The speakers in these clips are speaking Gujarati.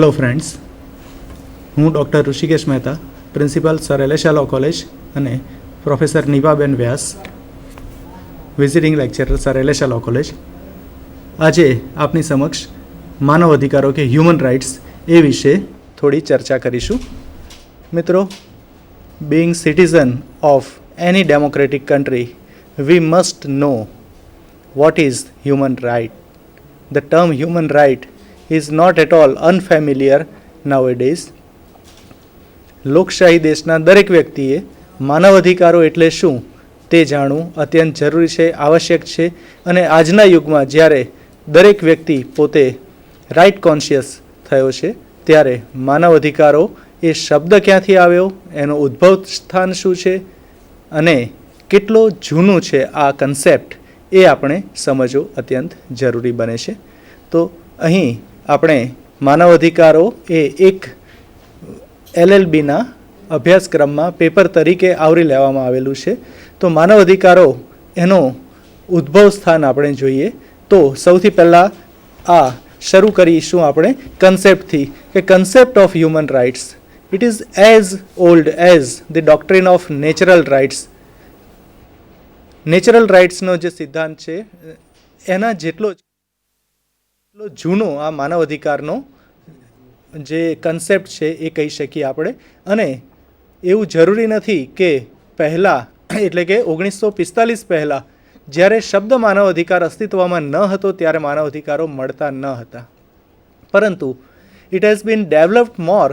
હેલો ફ્રેન્ડ્સ, હું doctor Rishikesh Mehta, principal sir Alesha law college અને professor Nibhaben Vyas, visiting lecturer sir Alesha law college. આજે આપની સમક્ષ માનવ અધિકારો કે હ્યુમન રાઇટ્સ એ વિશે થોડી ચર્ચા કરીશું. મિત્રો, being citizen of any democratic country, we must know what is human right. The term human right is not at all unfamiliar nowadays. લોકશાહી દેશના દરેક વ્યક્તિએ માનવ અધિકારો એટલે શું તે જાણવું અત્યંત જરૂરી છે, આવશ્યક છે. અને આજના યુગમાં જ્યારે દરેક વ્યક્તિ પોતે રાઇટ કોન્શિયસ થયો છે, ત્યારે માનવ અધિકારો એ શબ્દ ક્યાંથી આવ્યો, એનો ઉદ્ભવ સ્થાન શું છે અને કેટલો જૂનું છે આ કન્સેપ્ટ, એ આપણે સમજવું અત્યંત જરૂરી બને છે. તો અહીં આપણે માનવ અધિકારો એ એક LLBના અભ્યાસક્રમમાં પેપર તરીકે આવરી લેવામાં આવેલું છે. તો માનવ અધિકારો એનો ઉદ્ભવ સ્થાન આપણે જોઈએ તો સૌથી પહેલાં આ શરૂ કરીશું આપણે કન્સેપ્ટથી, કે concept of human rights it is as old as the doctrine of natural rights. Natural રાઇટ્સનો જે સિદ્ધાંત છે એના જેટલો જૂનો આ માનવ અધિકારનો જે કન્સેપ્ટ છે એ કહી શકીએ આપણે. અને એવું જરૂરી નથી કે પહેલાં એટલે કે 1945 પહેલાં જ્યારે શબ્દ માનવ અધિકાર અસ્તિત્વમાં ન હતો ત્યારે માનવ અધિકારો મળતા ન હતા, પરંતુ it has been developed more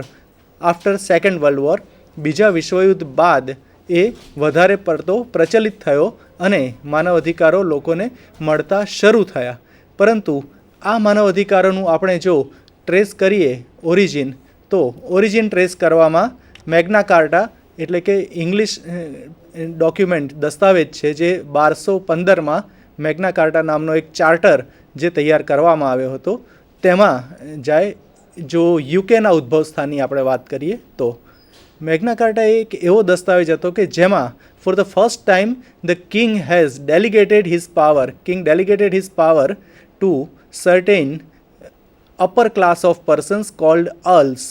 after second world war. બીજા વિશ્વયુદ્ધ બાદ એ વધારે પડતો પ્રચલિત થયો અને માનવ અધિકારો લોકોને મળતા શરૂ થયા. પરંતુ આ માનવ અધિકારોનું આપણે જો ટ્રેસ કરીએ ઓરિજિન, તો ઓરિજિન ટ્રેસ કરવામાં મેગ્ના કાર્ટા એટલે કે ઇંગ્લિશ ડોક્યુમેન્ટ દસ્તાવેજ છે જે 1215માં મેગ્ના કાર્ટા નામનો એક ચાર્ટર જે તૈયાર કરવામાં આવ્યો હતો તેમાં જાય. જો યુકેના ઉદ્ભવ સ્થાનની આપણે વાત કરીએ તો મેગ્ના કાર્ટા એક એવો દસ્તાવેજ હતો કે જેમાં for the first time the king delegated his power to certain upper class of persons called earls.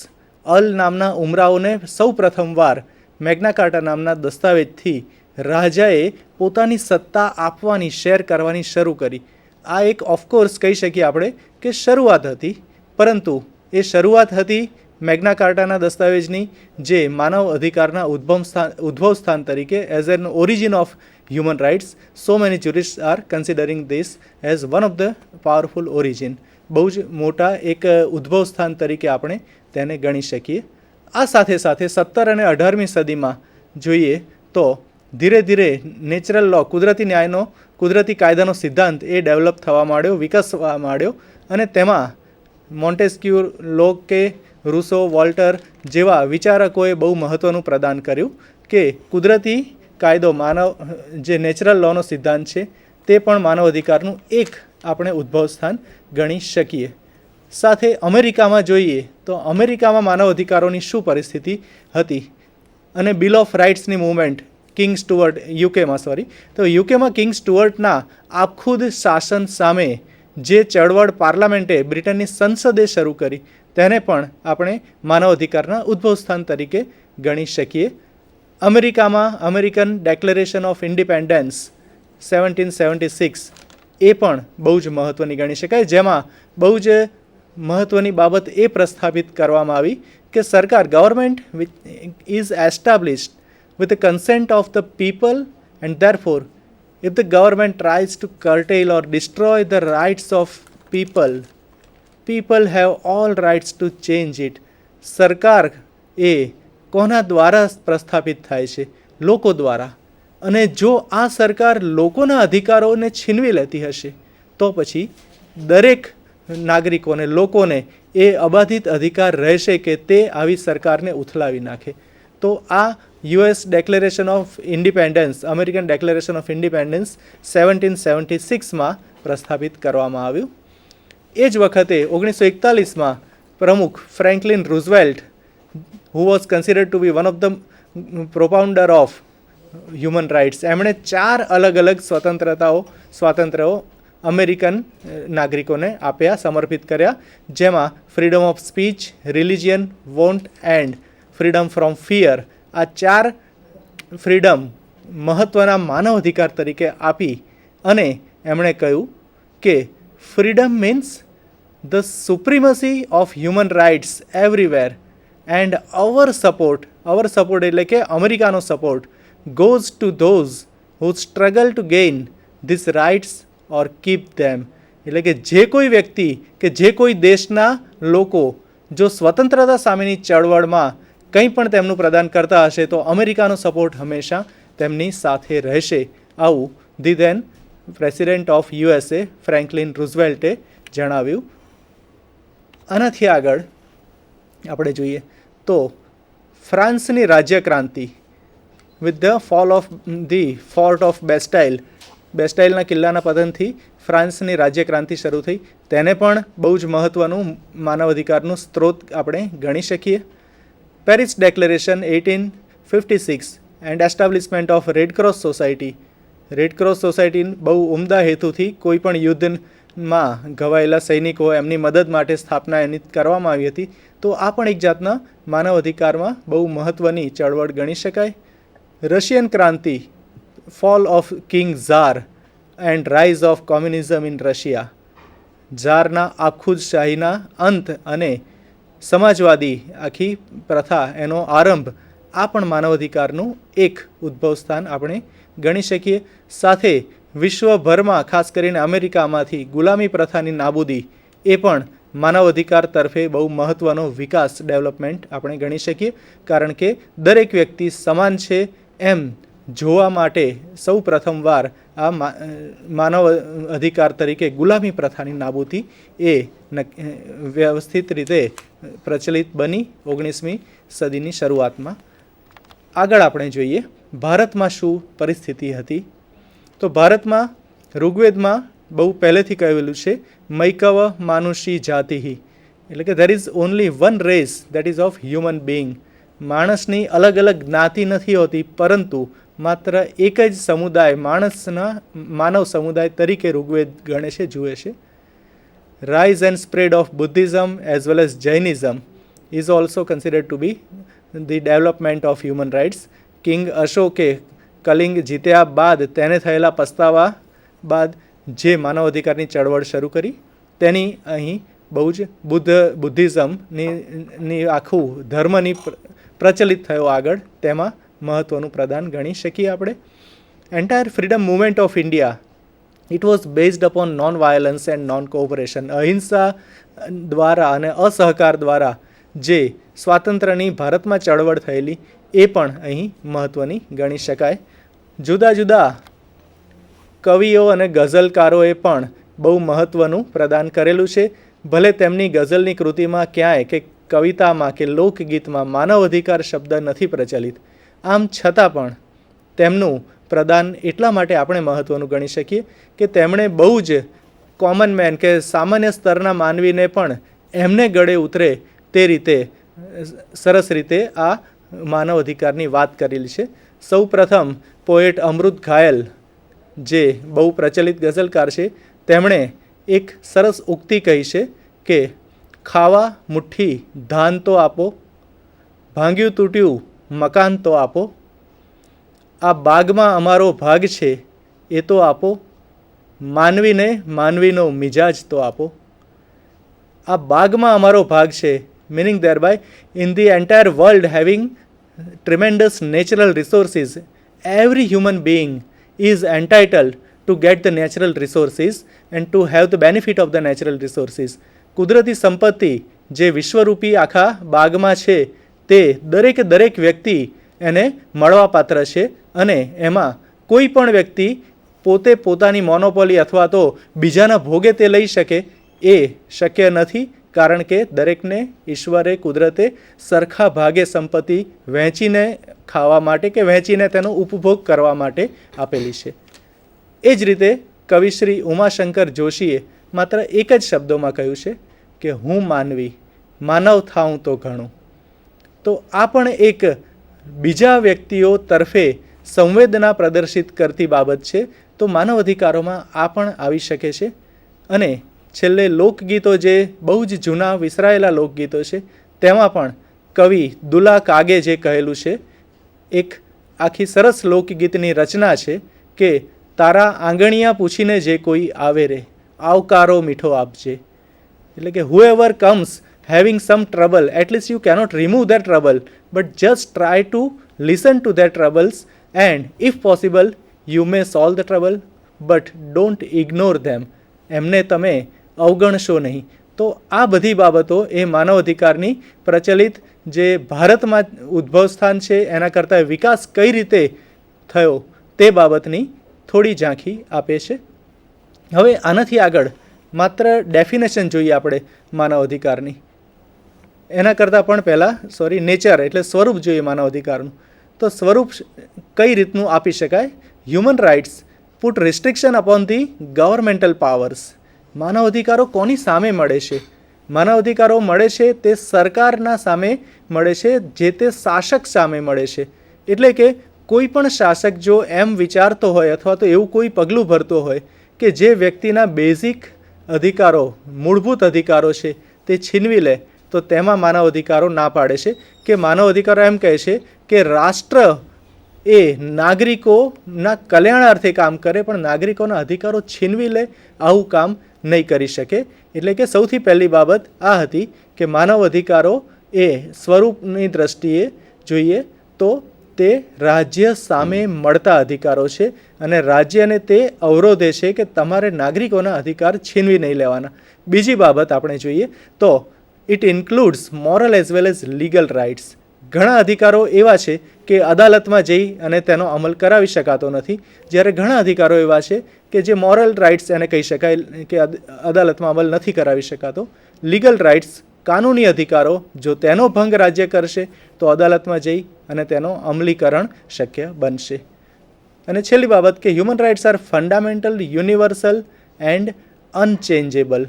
Earl નામના ઉમરાઓને સૌ પ્રથમવાર મેગ્ના કાર્ટા નામના દસ્તાવેજથી રાજાએ પોતાની સત્તા આપવાની, શેર કરવાની શરૂ કરી. આ એક ઓફકોર્સ કહી શકીએ આપણે કે શરૂઆત હતી, પરંતુ એ શરૂઆત હતી મેગ્ના કાર્ટાના દસ્તાવેજની, જે માનવ અધિકારના ઉદ્ભવ સ્થાન તરીકે as an origin of human rights. So many jurists are considering this as one of the powerful origin. બહુ જ મોટા એક ઉદ્ભવ સ્થાન તરીકે આપણે તેને ગણી શકીએ. આ સાથે સાથે 17 અને 18મી સદીમાં જોઈએ તો ધીરે ધીરે નેચરલ લો, કુદરતી ન્યાયનો, કુદરતી કાયદાનો સિદ્ધાંત એ ડેવલપ થવા માંડ્યો, વિકસવા માંડ્યો. અને તેમાં મોન્ટેસ્ક્યુ, લોકે, રૂસો, વોલ્ટર જેવા વિચારકોએ બહુ મહત્ત્વનું પ્રદાન કર્યું કે કુદરતી કાયદો, માનવ જે નેચરલ લોનો સિદ્ધાંત છે તે પણ માનવ અધિકારનું એક આપણે ઉદ્ભવ સ્થાન ગણી શકીએ. સાથે અમેરિકામાં જોઈએ તો અમેરિકામાં માનવ અધિકારોની શું પરિસ્થિતિ હતી અને બિલ ઓફ રાઇટ્સની મૂવમેન્ટ યુકેમાં કિંગ સ્ટુઅર્ટના આપખુદ શાસન સામે જે ચળવળ પાર્લામેન્ટે, બ્રિટનની સંસદે શરૂ કરી, તેને પણ આપણે માનવ અધિકારના ઉદ્ભવ સ્થાન તરીકે ગણી શકીએ. અમેરિકામાં અમેરિકન ડિક્લેરેશન ઓફ ઇન્ડિપેન્ડન્સ 1776 એ પણ બહુ જ મહત્ત્વની ગણી શકાય, જેમાં બહુ જ મહત્ત્વની બાબત એ પ્રસ્થાપિત કરવામાં આવી કે સરકાર, government is established with the consent of the people, and therefore if the government tries to curtail or destroy the rights of people have all rights to change it. સરકાર એ કોના દ્વારા પ્રસ્થાપિત થાય છે? લોકો દ્વારા. અને જો આ સરકાર લોકોના અધિકારોને છીનવી લેતી હશે તો પછી દરેક નાગરિકોને, લોકોને એ અબાધિત અધિકાર રહેશે કે તે આવી સરકારને ઉથલાવી નાખે. તો આ US declaration of independence, American declaration of independence 1776માં પ્રસ્થાપિત કરવામાં આવ્યું. એ જ વખતે 1941માં પ્રમુખ Franklin Roosevelt, who was considered to be one of the propounder of human rights, એમણે 4 અલગ અલગ સ્વાતંત્ર્યો અમેરિકન નાગરિકોને આપ્યા, સમર્પિત કર્યા, જેમાં freedom of speech, religion, want and freedom from fear આ 4 ફ્રીડમ મહત્ત્વના માનવ અધિકાર તરીકે આપી અને એમણે કહ્યું કે freedom means the supremacy of human rights everywhere and our support એટલે કે અમેરિકાનો support goes to those who struggle to gain these rights or keep them. એટલે કે જે કોઈ વ્યક્તિ કે જે કોઈ દેશના લોકો જો સ્વતંત્રતા સામેની ચળવળમાં કંઈ પણ તેમનું પ્રદાન કરતા હશે તો અમેરિકાનો સપોર્ટ હંમેશા તેમની સાથે રહેશે, આવું the then president of USA Franklin રૂઝવેલ્ટે જણાવ્યું. આનાથી આગળ આપણે જોઈએ તો ફ્રાન્સની રાજ્યક્રાંતિ with the fall of the fort of બેસ્ટાઇલના કિલ્લાના પતનથી ફ્રાન્સની રાજ્યક્રાંતિ શરૂ થઈ. તેને પણ બહુ જ મહત્ત્વનું માનવ અધિકારનું સ્ત્રોત આપણે ગણી શકીએ. Paris declaration 1856 and establishment of Red Cross society બહુ ઉમદા હેતુથી કોઈ પણ યુદ્ધમાં ઘવાયેલા સૈનિકો એમની મદદ માટે સ્થાપના એની કરવામાં આવી હતી. તો આ પણ એક જાતના માનવ અધિકારમાં બહુ મહત્ત્વની ચળવળ ગણી શકાય. રશિયન ક્રાંતિ, fall of king tsar and rise of communism in Russia, ઝારના આખુદશાહીના અંત અને સમાજવાદી આખી પ્રથા એનો આરંભ, આ પણ માનવ અધિકારનું એક ઉદ્ભવ સ્થાન આપણે ગણી શકીએ. સાથે વિશ્વભરમાં ખાસ કરીને અમેરિકામાંથી ગુલામી પ્રથાની નાબૂદી, એ પણ માનવ અધિકાર તરફે બહુ મહત્ત્વનો વિકાસ, ડેવલપમેન્ટ આપણે ગણી શકીએ. કારણ કે દરેક વ્યક્તિ સમાન છે એમ જોવા માટે સૌ પ્રથમવાર આ માનવ અધિકાર તરીકે ગુલામી પ્રથાની નાબૂદી એ વ્યવસ્થિત રીતે પ્રચલિત બની 19મી સદીની શરૂઆતમાં. આગળ આપણે જોઈએ ભારતમાં શું પરિસ્થિતિ હતી. તો ભારતમાં ઋગ્વેદમાં બહુ પહેલેથી કહેલું છે મૈકવ માનુષી જાતિહી, એટલે કે there is only one race that is of human being. માણસની અલગ અલગ જ્ઞાતિ નથી હોતી, પરંતુ માત્ર એક જ સમુદાય, માનવ સમુદાય તરીકે ઋગ્વેદ ગણે છે, જુએ છે. Rise and spread of Buddhism as well as Jainism is also considered to be the development of human rights. King અશોકે કલિંગ જીત્યા બાદ તેને થયેલા પસ્તાવા બાદ જે માનવ અધિકારની ચળવળ શરૂ કરી તેની અહીં બહુ જ બુદ્ધિઝમની આખું ધર્મની પ્રચલિત થયો આગળ, તેમાં મહત્ત્વનું પ્રદાન ગણી શકીએ આપણે. Entire freedom movement of India, it was based upon non violence and non cooperation. અહિંસા દ્વારા અને અસહકાર દ્વારા જે સ્વાતંત્ર્યની ભારતમાં ચળવળ થયેલી એ પણ અહીં મહત્ત્વની ગણી શકાય. જુદા જુદા કવિઓ અને ગઝલકારોએ પણ બહુ મહત્ત્વનું પ્રદાન કરેલું છે. ભલે તેમની ગઝલની કૃતિમાં ક્યાંય કે કવિતામાં કે લોકગીતમાં માનવ અધિકાર શબ્દ નથી પ્રચલિત, આમ છતાં પણ તેમનું પ્રદાન એટલા માટે આપણે મહત્ત્વનું ગણી શકીએ કે તેમણે બહુ જ કોમન મેન કે સામાન્ય સ્તરના માનવીને પણ એમને ગળે ઉતરે તે રીતે સરસ રીતે આ માનવ અધિકારની વાત કરેલી છે. સૌ પ્રથમ પોએટ અમૃત ઘાયલ, જે બહુ પ્રચલિત ગઝલકાર છે, તેમણે એક સરસ ઉક્તિ કહી છે કે ખાવા મુઠ્ઠી ધાન તો આપો, ભાંગ્યું તૂટ્યું મકાન તો આપો, આ બાગમાં અમારો ભાગ છે એ તો આપો, માનવીને માનવીનો મિજાજ તો આપો. આ બાગમાં અમારો ભાગ છે, meaning thereby in the entire world having tremendous natural resources, every human being is entitled to get the natural resources and to have the benefit of the natural resources. કુદરતી સંપત્તિ જે વિશ્વરૂપી આખા બાગમાં છે તે દરેક વ્યક્તિ એને મળવાપાત્ર છે, અને એમાં કોઈ પણ વ્યક્તિ પોતે પોતાની મોનોપોલી અથવા તો બીજાના ભોગે તે લઈ શકે એ શક્ય નથી. કારણ કે દરેકને ઈશ્વરે, કુદરતે સરખા ભાગે સંપત્તિ વહેંચીને ખાવા માટે કે વહેંચીને તેનો ઉપભોગ કરવા માટે આપેલી છે. એ જ રીતે કવિશ્રી ઉમાશંકર જોશીએ માત્ર એક જ શબ્દોમાં કહ્યું છે કે હું માનવી, માનવ થાઉં તો ઘણું. તો આ પણ એક બીજા વ્યક્તિઓ તરફે સંવેદના પ્રદર્શિત કરતી બાબત છે. તો માનવ અધિકારોમાં આ પણ આવી શકે છે. અને છેલ્લે લોકગીતો જે બહુ જ જૂના વિસરાયેલા લોકગીતો છે તેમાં પણ કવિ દુલા કાગે જે કહેલું છે, એક આખી સરસ લોકગીતની રચના છે કે તારા આંગણિયા પૂછીને જે કોઈ આવે રે, આવકારો મીઠો આપજે. એટલે કે whoever comes having some trouble, at least you cannot remove that trouble, but just try to listen to their troubles, and if possible you may solve the trouble, but don't ignore them. એમને તમે અવગણશો નહીં. તો આ બધી બાબતો એ માનવ અધિકારની પ્રચલિત જે ભારતમાં ઉદ્ભવ સ્થાન છે એના કરતાં વિકાસ કઈ રીતે થયો તે બાબતની થોડી ઝાંખી આપે છે. હવે આનાથી આગળ માત્ર ડેફિનેશન જોઈએ આપણે માનવ અધિકારની. એના કરતાં પણ પહેલાં નેચર એટલે સ્વરૂપ જોઈએ માનવ અધિકારનું. તો સ્વરૂપ કઈ રીતનું આપી શકાય? Human rights put restriction upon the governmental powers. માનવ અધિકારો કોની સામે મળે છે? માનવ અધિકારો મળે છે તે સરકારના સામે મળે છે, જે તે શાસક સામે મળે છે. એટલે કે કોઈ પણ શાસક જો એમ વિચારતો હોય અથવા તો એવું કોઈ પગલું ભરતો હોય કે જે વ્યક્તિના બેઝિક અધિકારો, મૂળભૂત અધિકારો છે તે છીનવી લે, તો તેમાં માનવ અધિકારો ના પાડે છે. કે માનવ અધિકારો એમ કહે છે કે રાષ્ટ્ર એ નાગરિકોના કલ્યાણાર્થે કામ કરે, પણ નાગરિકોના અધિકારો છીનવી લે આવું કામ નહીં કરી શકે. એટલે કે સૌથી પહેલી બાબત આ હતી કે માનવ અધિકારો એ સ્વરૂપની દ્રષ્ટિએ જોઈએ તો તે રાજ્ય સામે મળતા અધિકારો છે અને રાજ્યને તે અવરોધે છે કે તમારે નાગરિકોના અધિકાર છીનવી નહીં લેવાના. બીજી બાબત આપણે જોઈએ તો it includes moral as well as legal rights. ઘણા અધિકારો એવા છે કે અદાલતમાં જઈ અને તેનો અમલ કરાવી શકાતો નથી, જ્યારે ઘણા અધિકારો એવા છે કે જે મોરલ રાઇટ્સ એને કહી શકાય કે અદાલતમાં અમલ નથી કરાવી શકાતો. લીગલ રાઇટ્સ કાનૂની અધિકારો જો તેનો ભંગ રાજ્ય કરશે તો અદાલતમાં જઈ અને તેનો અમલીકરણ શક્ય બનશે. અને છેલ્લી બાબત કે human rights are fundamental, universal and unchangeable.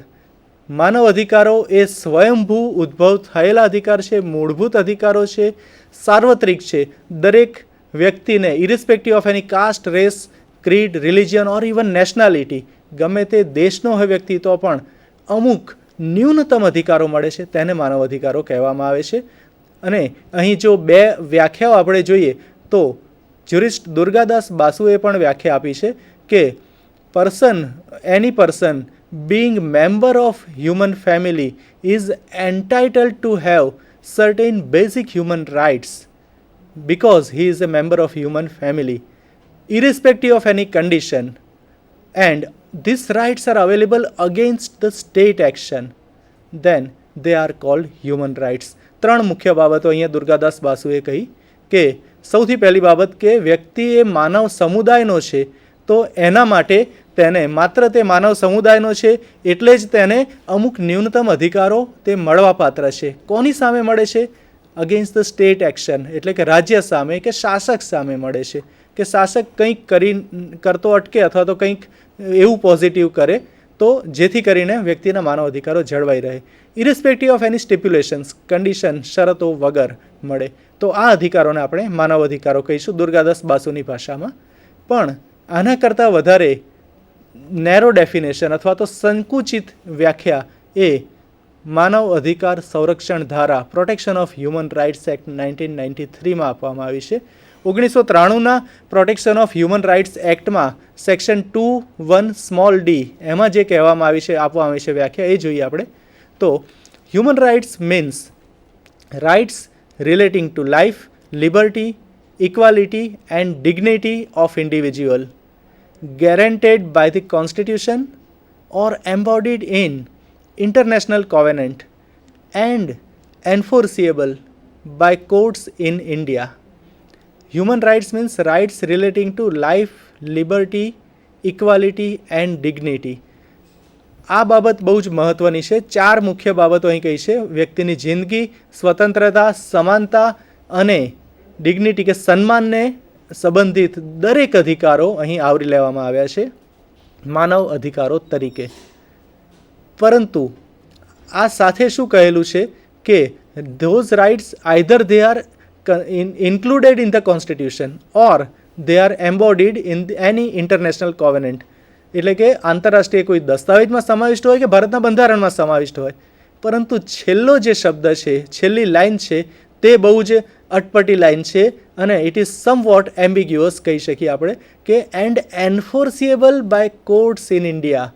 માનવ અધિકારો એ સ્વયંભૂ ઉદ્ભવ થયેલા અધિકાર છે, મૂળભૂત અધિકારો છે, સાર્વત્રિક છે. દરેક વ્યક્તિને irrespective of any caste, race, creed, religion or even nationality, ગમે તે દેશનો હોય વ્યક્તિ તો પણ અમુક ન્યૂનતમ અધિકારો મળે છે, તેને માનવ અધિકારો કહેવામાં આવે છે. અને અહીં જો બે વ્યાખ્યાઓ આપણે જોઈએ તો જ્યુરિસ્ટ દુર્ગાદાસ બાસુએ પણ વ્યાખ્યા આપી છે કે એની person being member of human family is entitled to have certain basic human rights because he is a member of human family, irrespective of any condition, and these rights are available against the state action, then they are called human rights. ત્રણ મુખ્ય બાબતો અહીંયા દુર્ગાદાસ બાસુએ કહી કે સૌથી પહેલી બાબત કે વ્યક્તિ એ માનવ સમુદાયનો છે, તો એના માટે તેને માત્ર તે માનવ સમુદાયનો છે એટલે જ તેને અમુક ન્યૂનતમ અધિકારો તે મળવાપાત્ર છે. કોની સામે મળે છે? અગેન્સ્ટ ધ સ્ટેટ એક્શન, એટલે કે રાજ્ય સામે કે શાસક સામે મળે છે. કે શાસક કંઈક કરતો અટકે અથવા તો કંઈક એવું પોઝિટિવ કરે તો જેથી કરીને વ્યક્તિના માનવ અધિકારો જળવાઈ રહે. ઇરિસ્પેક્ટિવ ઓફ એની સ્ટિપ્યુલેશન્સ, કન્ડિશન, શરતો વગર મળે. તો આ અધિકારોને આપણે માનવ અધિકારો કહીશું દુર્ગાદાસ બાસુની ભાષામાં. પણ આના કરતાં વધારે નેરો ડેફિનેશન અથવા તો સંકુચિત વ્યાખ્યા એ માનવ અધિકાર સંરક્ષણ ધારા protection of human rights act 1993માં આપવામાં આવી છે. 1993ના પ્રોટેક્શન ઓફ હ્યુમન રાઇટ્સ એક્ટમાં સેક્શન 2(1) એમાં જે કહેવામાં આવી છે, આપવામાં આવી છે વ્યાખ્યા, એ જોઈએ આપણે. તો human rights means rights relating to life, liberty, equality and dignity of individual, guaranteed by the Constitution or embodied in international covenant and enforceable by courts in India. Human rights means rights relating to life, liberty, equality and dignity. આ બાબત બહુ જ મહત્ત્વની છે. ચાર મુખ્ય બાબતો અહીં કહી છે: વ્યક્તિની જિંદગી, સ્વતંત્રતા, સમાનતા અને ડિગ્નિટી કે સન્માનને સંબંધિત દરેક અધિકારો અહીં આવરી લેવામાં આવ્યા છે માનવ અધિકારો તરીકે. પરંતુ આ સાથે શું કહેલું છે કે those rights either they are included in the constitution or they are embodied in any international covenant, એટલે કે આંતરરાષ્ટ્રીય કોઈ દસ્તાવેજમાં સમાવિષ્ટ હોય કે ભારતના બંધારણમાં સમાવિષ્ટ હોય, પરંતુ છેલ્લો જે શબ્દ છે, છેલ્લી લાઇન છે, તે બહુ જ અટપટી લાઇન છે અને ઇટ ઇઝ સમવોટ એમ્બિગ્યુઅસ કહી શકીએ આપણે કે and enforceable by courts in India.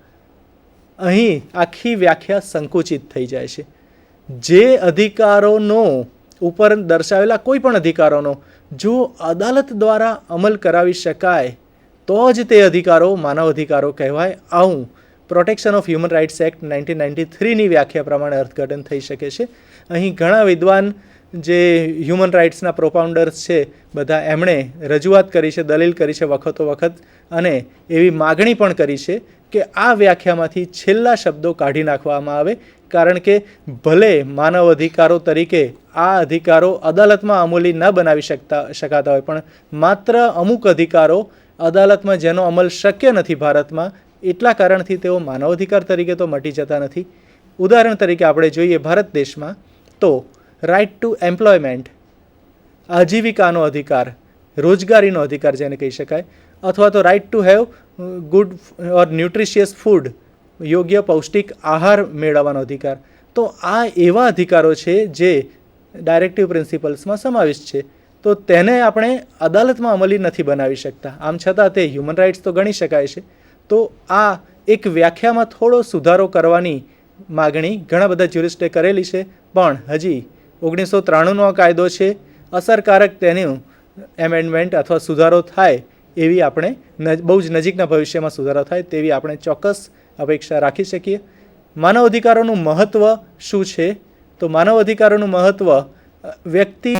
અહીં આખી વ્યાખ્યા સંકુચિત થઈ જાય છે. જે અધિકારોનો ઉપર દર્શાવેલા કોઈ પણ અધિકારોનો જો અદાલત દ્વારા અમલ કરાવી શકાય તો જ તે અધિકારો માનવ અધિકારો કહેવાય. આવું protection of human rights act 1993ની વ્યાખ્યા પ્રમાણે અર્થઘટન થઈ શકે છે. અહીં ઘણા વિદ્વાન જે હ્યુમન રાઇટ્સના પ્રોપાઉન્ડર્સ છે બધા, એમણે રજૂઆત કરી છે, દલીલ કરી છે વખતો વખત, અને એવી માગણી પણ કરી છે કે આ વ્યાખ્યામાંથી છેલ્લા શબ્દો કાઢી નાખવામાં આવે, કારણ કે ભલે માનવ અધિકારો તરીકે આ અધિકારો અદાલતમાં અમલી ન બનાવી શકાતા હોય, પણ માત્ર અમુક અધિકારો અદાલતમાં જેનો અમલ શક્ય નથી ભારતમાં, એટલા કારણથી તેઓ માનવ અધિકાર તરીકે તો મટી જતા નથી. ઉદાહરણ તરીકે આપણે જોઈએ ભારત દેશમાં તો રાઇટ ટુ એમ્પ્લોયમેન્ટ, આજીવિકાનો અધિકાર, રોજગારીનો અધિકાર જેને કહી શકાય, અથવા તો right to have good or nutritious food, યોગ્ય પૌષ્ટિક આહાર મેળવવાનો અધિકાર. તો આ એવા અધિકારો છે જે ડાયરેક્ટિવ પ્રિન્સિપલ્સમાં સમાવિષ્ટ છે, તો તેને આપણે અદાલતમાં અમલી નથી બનાવી શકતા. આમ છતાં તે હ્યુમન રાઇટ્સ તો ગણી શકાય છે. તો આ એક વ્યાખ્યામાં થોડો સુધારો કરવાની માગણી ઘણા બધા જ્યુરિસ્ટે કરેલી છે, પણ હજી 1993નો કાયદો છે, અસરકારક તેનું એમેન્ડમેન્ટ અથવા સુધારો થાય એવી આપણે બહુ જ નજીકના ભવિષ્યમાં સુધારો થાય તેવી આપણે ચોક્કસ અપેક્ષા રાખી શકીએ. માનવ અધિકારોનું મહત્ત્વ શું છે? તો માનવ અધિકારોનું મહત્ત્વ વ્યક્તિ